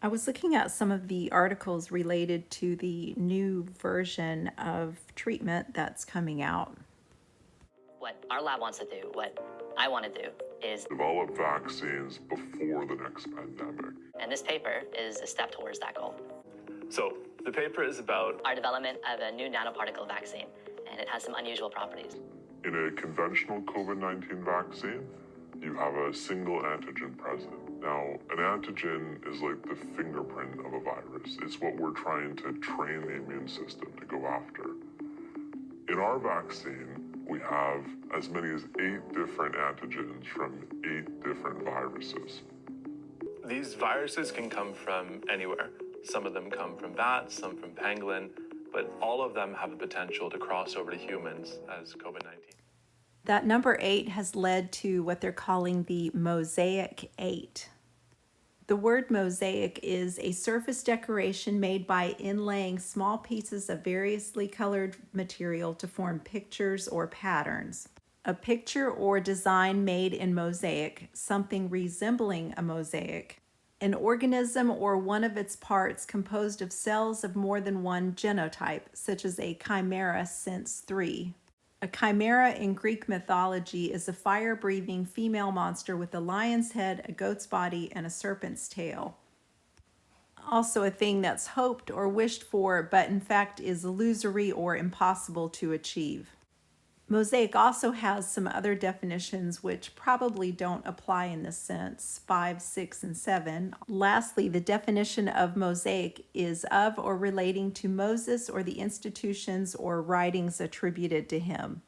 I was looking at some of the articles related to the new version of treatment that's coming out. What our lab wants to do, what I want to do, is develop vaccines before the next pandemic. and this paper is a step towards that goal. So the paper is about Our development of a new nanoparticle vaccine, and it has some unusual properties. In a conventional COVID-19 vaccine, you have a single antigen present. Now, an antigen is like the fingerprint of a virus. It's what we're trying to train the immune system to go after. In our vaccine, we have as many as 8 different antigens from 8 different viruses. these viruses can come from anywhere. Some of them come from bats, some from pangolin, but all of them have the potential to cross over to humans as COVID-19. That number 8 has led to what they're calling the Mosaic 8. The word mosaic is a surface decoration made by inlaying small pieces of variously colored material to form pictures or patterns. A picture or design made in mosaic, something resembling a mosaic, an organism or one of its parts composed of cells of more than one genotype, such as a chimera sense 3. A chimera in Greek mythology is a fire-breathing female monster with a lion's head, a goat's body, and a serpent's tail. Also a thing that's hoped or wished for, but in fact is illusory or impossible to achieve. Mosaic also has some other definitions which probably don't apply in this sense, 5, 6, and 7. Lastly, the definition of mosaic is of or relating to Moses or the institutions or writings attributed to him.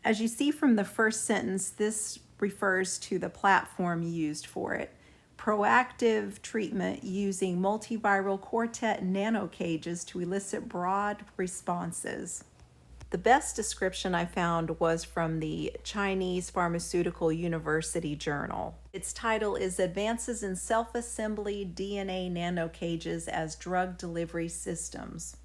As you see from the first sentence, this refers to the platform used for it. Proactive treatment using multiviral quartet nanocages to elicit broad responses. The best description I found was from the Chinese Pharmaceutical University Journal. Its title is Advances in Self-Assembly DNA Nanocages as Drug Delivery Systems.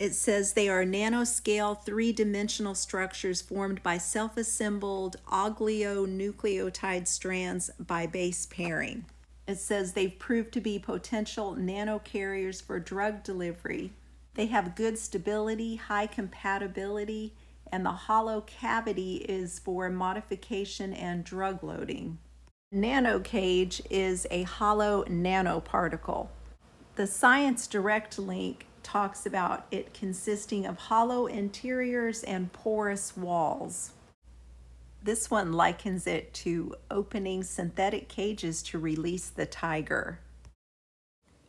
It says they are nanoscale three-dimensional structures formed by self-assembled oligonucleotide strands by base pairing. It says they've proved to be potential nanocarriers for drug delivery. They have good stability, high compatibility, and the hollow cavity is for modification and drug loading. Nanocage is a hollow nanoparticle. The Science Direct link talks about it consisting of hollow interiors and porous walls. This one likens it to opening synthetic cages to release the tiger.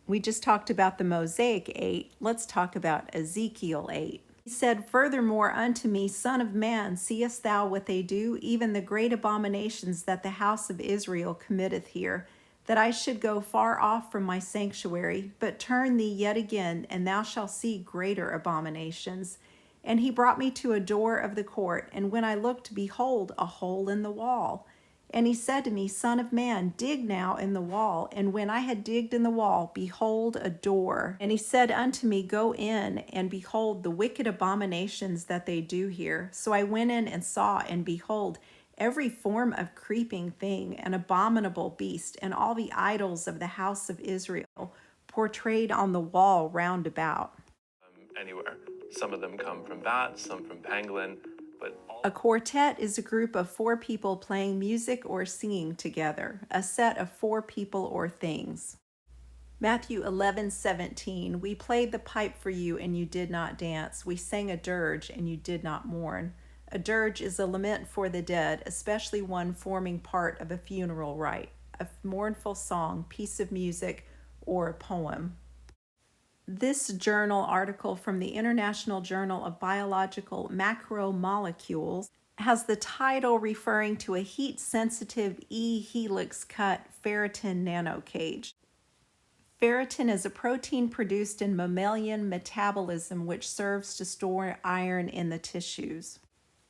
We just talked about the Mosaic 8. Let's talk about Ezekiel 8. He said, Furthermore unto me, Son of man, seest thou what they do, even the great abominations that the house of Israel committeth here, that I should go far off from my sanctuary, but turn thee yet again, and thou shalt see greater abominations. And he brought me to a door of the court, and when I looked, behold, a hole in the wall. And he said to me, Son of man, dig now in the wall. And when I had digged in the wall, behold, a door. And he said unto me, Go in, and behold the wicked abominations that they do here. So I went in and saw, and behold, every form of creeping thing, an abominable beast, and all the idols of the house of Israel, portrayed on the wall round about. Anywhere. Some of them come from bats, some from pangolin, but all A quartet is a group of 4 people playing music or singing together, a set of 4 people or things. Matthew 11:17, we played the pipe for you and you did not dance. We sang a dirge and you did not mourn. A dirge is a lament for the dead, especially one forming part of a funeral rite, a mournful song, piece of music, or a poem. This journal article from the International Journal of Biological Macromolecules has the title referring to a heat-sensitive E-helix cut ferritin nanocage. Ferritin is a protein produced in mammalian metabolism which serves to store iron in the tissues.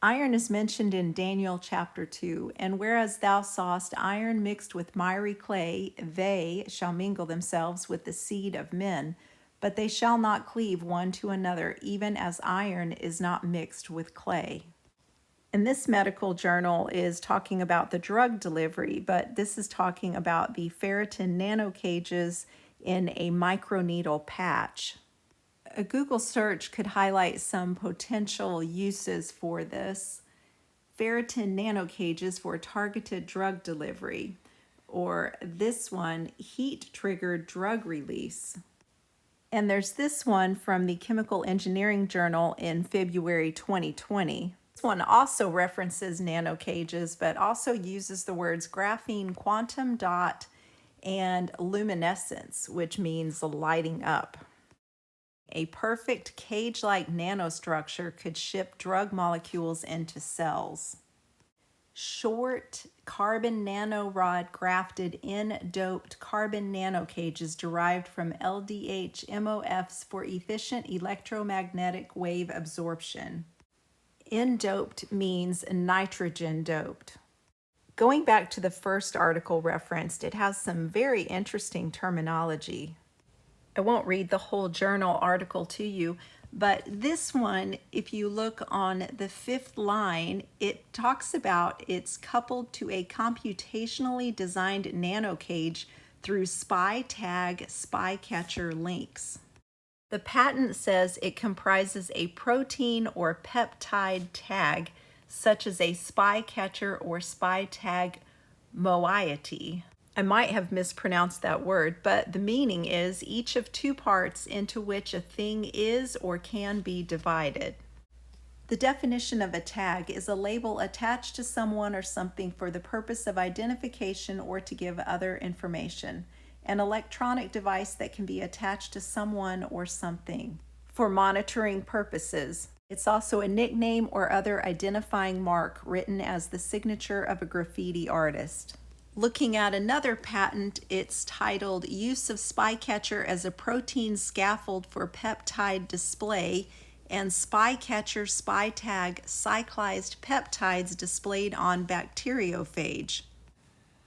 Iron is mentioned in Daniel chapter 2, and whereas thou sawest iron mixed with miry clay, they shall mingle themselves with the seed of men, but they shall not cleave one to another, even as iron is not mixed with clay. And this medical journal is talking about the drug delivery, but this is talking about the ferritin nanocages in a microneedle patch. A Google search could highlight some potential uses for this. Ferritin nanocages for targeted drug delivery, or this one, heat-triggered drug release. And there's this one from the Chemical Engineering Journal in February 2020. This one also references nanocages, but also uses the words graphene quantum dot and luminescence, which means lighting up. A perfect cage-like nanostructure could ship drug molecules into cells. Short carbon nanorod grafted N-doped carbon nanocages derived from LDH MOFs for efficient electromagnetic wave absorption. N-doped means nitrogen doped. Going back to the first article referenced, it has some very interesting terminology. I won't read the whole journal article to you, but this one, if you look on the 5th line, it talks about it's coupled to a computationally designed nanocage through SpyTag SpyCatcher links. The patent says it comprises a protein or peptide tag, such as a SpyCatcher or SpyTag moiety. I might have mispronounced that word, but the meaning is each of two parts into which a thing is or can be divided. The definition of a tag is a label attached to someone or something for the purpose of identification or to give other information. An electronic device that can be attached to someone or something for monitoring purposes. It's also a nickname or other identifying mark written as the signature of a graffiti artist. Looking at another patent, it's titled Use of SpyCatcher as a Protein Scaffold for Peptide Display and SpyCatcher SpyTag Cyclized Peptides Displayed on Bacteriophage.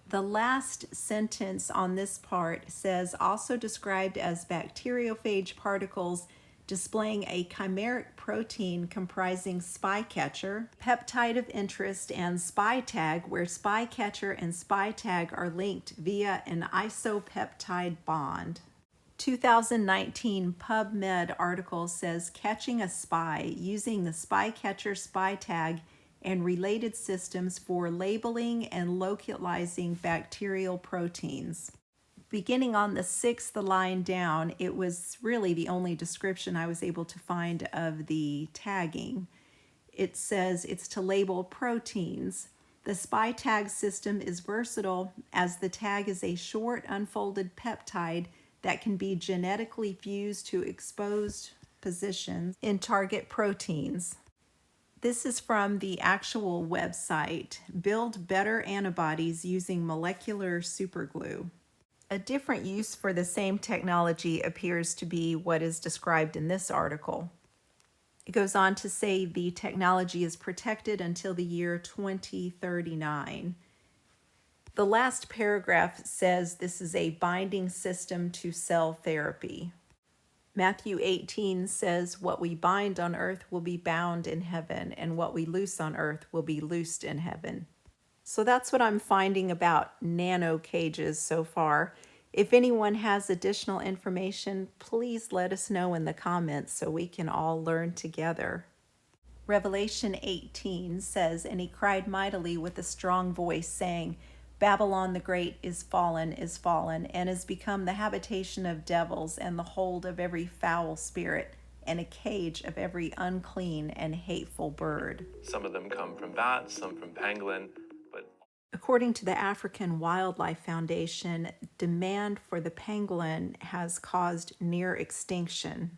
The last sentence on this part says also described as bacteriophage particles displaying a chimeric protein comprising SpyCatcher, peptide of interest, and SpyTag, where SpyCatcher and SpyTag are linked via an isopeptide bond. 2019 PubMed article says catching a spy using the SpyCatcher SpyTag and related systems for labeling and localizing bacterial proteins. Beginning on the 6th line down, it was really the only description I was able to find of the tagging. It says it's to label proteins. The SpyTag system is versatile as the tag is a short unfolded peptide that can be genetically fused to exposed positions in target proteins. This is from the actual website, Build Better Antibodies Using Molecular Superglue. A different use for the same technology appears to be what is described in this article. It goes on to say the technology is protected until the year 2039. The last paragraph says this is a binding system to cell therapy. Matthew 18 says, what we bind on earth will be bound in heaven, and what we loose on earth will be loosed in heaven. So that's what I'm finding about nanocages so far. If anyone has additional information, please let us know in the comments so we can all learn together. Revelation 18 says, and he cried mightily with a strong voice, saying, Babylon the Great is fallen, and is become the habitation of devils, and the hold of every foul spirit, and a cage of every unclean and hateful bird. Some of them come from bats, some from pangolin, but according to the African Wildlife Foundation, demand for the pangolin has caused near extinction.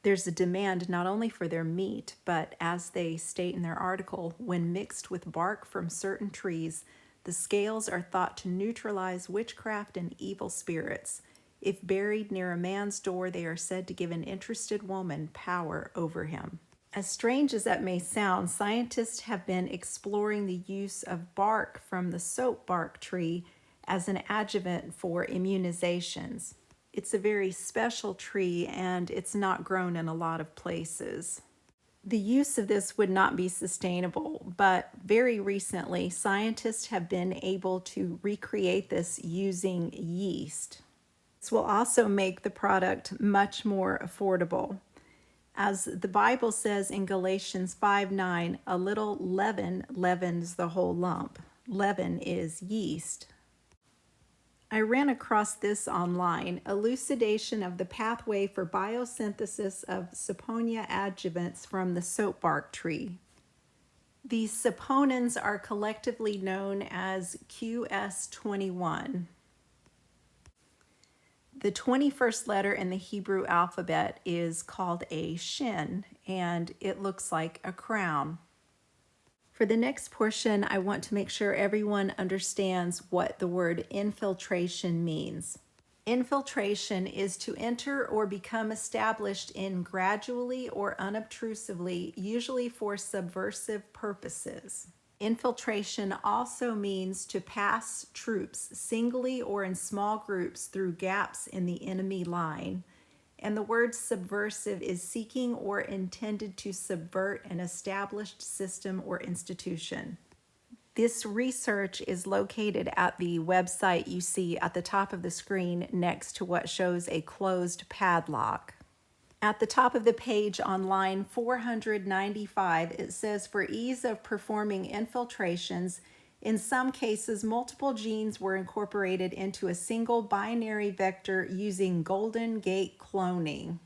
There's a demand not only for their meat, but as they state in their article, when mixed with bark from certain trees, the scales are thought to neutralize witchcraft and evil spirits. If buried near a man's door, they are said to give an interested woman power over him. As strange as that may sound, scientists have been exploring the use of bark from the soap bark tree as an adjuvant for immunizations. It's a very special tree and it's not grown in a lot of places. The use of this would not be sustainable, but very recently, scientists have been able to recreate this using yeast. This will also make the product much more affordable. As the Bible says in Galatians 5:9, a little leaven leavens the whole lump. Leaven is yeast. I ran across this online, elucidation of the pathway for biosynthesis of saponia adjuvants from the soapbark tree. These saponins are collectively known as QS21. The 21st letter in the Hebrew alphabet is called a shin, and it looks like a crown. For the next portion, I want to make sure everyone understands what the word infiltration means. Infiltration is to enter or become established in gradually or unobtrusively, usually for subversive purposes. Infiltration also means to pass troops singly or in small groups through gaps in the enemy line. And the word subversive is seeking or intended to subvert an established system or institution. This research is located at the website you see at the top of the screen next to what shows a closed padlock. At the top of the page on line 495, it says, for ease of performing infiltrations, in some cases, multiple genes were incorporated into a single binary vector using Golden Gate cloning.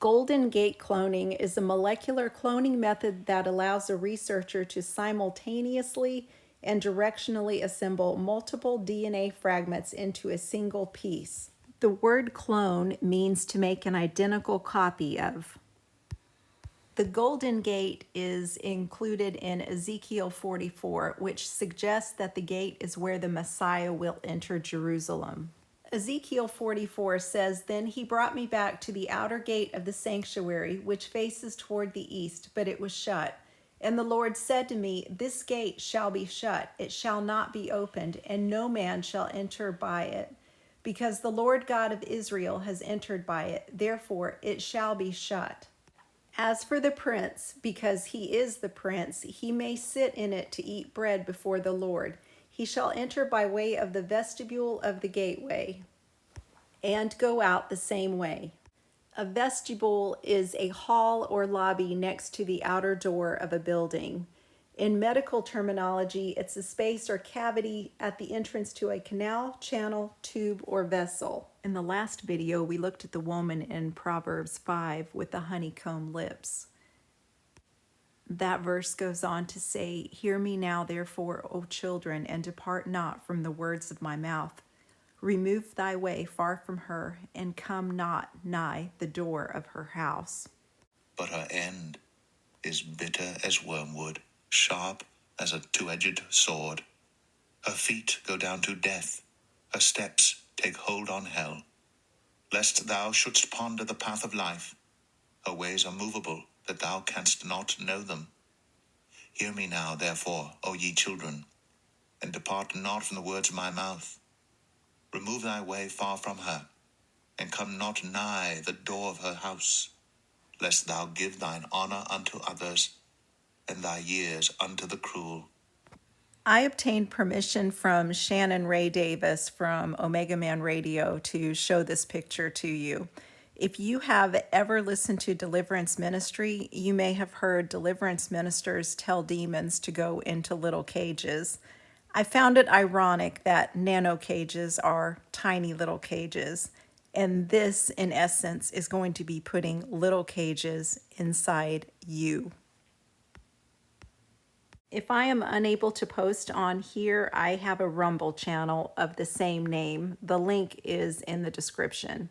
Golden Gate cloning is a molecular cloning method that allows a researcher to simultaneously and directionally assemble multiple DNA fragments into a single piece. The word clone means to make an identical copy of. The Golden Gate is included in Ezekiel 44, which suggests that the gate is where the Messiah will enter Jerusalem. Ezekiel 44 says, then he brought me back to the outer gate of the sanctuary, which faces toward the east, but it was shut. And the Lord said to me, this gate shall be shut, it shall not be opened, and no man shall enter by it. Because the Lord God of Israel has entered by it, therefore it shall be shut. As for the prince, because he is the prince, he may sit in it to eat bread before the Lord. He shall enter by way of the vestibule of the gateway, and go out the same way. A vestibule is a hall or lobby next to the outer door of a building. In medical terminology, it's a space or cavity at the entrance to a canal, channel, tube, or vessel. In the last video, we looked at the woman in Proverbs 5 with the honeycomb lips. That verse goes on to say, hear me now, therefore, O children, and depart not from the words of my mouth. Remove thy way far from her, and come not nigh the door of her house. But her end is bitter as wormwood, sharp as a two-edged sword. Her feet go down to death, her steps take hold on hell. Lest thou shouldst ponder the path of life, her ways are movable, that thou canst not know them. Hear me now, therefore, O ye children, and depart not from the words of my mouth. Remove thy way far from her, and come not nigh the door of her house, lest thou give thine honor unto others, and thy years unto the cruel. I obtained permission from Shannon Ray Davis from Omega Man Radio to show this picture to you. If you have ever listened to deliverance ministry, you may have heard deliverance ministers tell demons to go into little cages. I found it ironic that nano cages are tiny little cages, and this, in essence, is going to be putting little cages inside you. If I am unable to post on here, I have a Rumble channel of the same name. The link is in the description.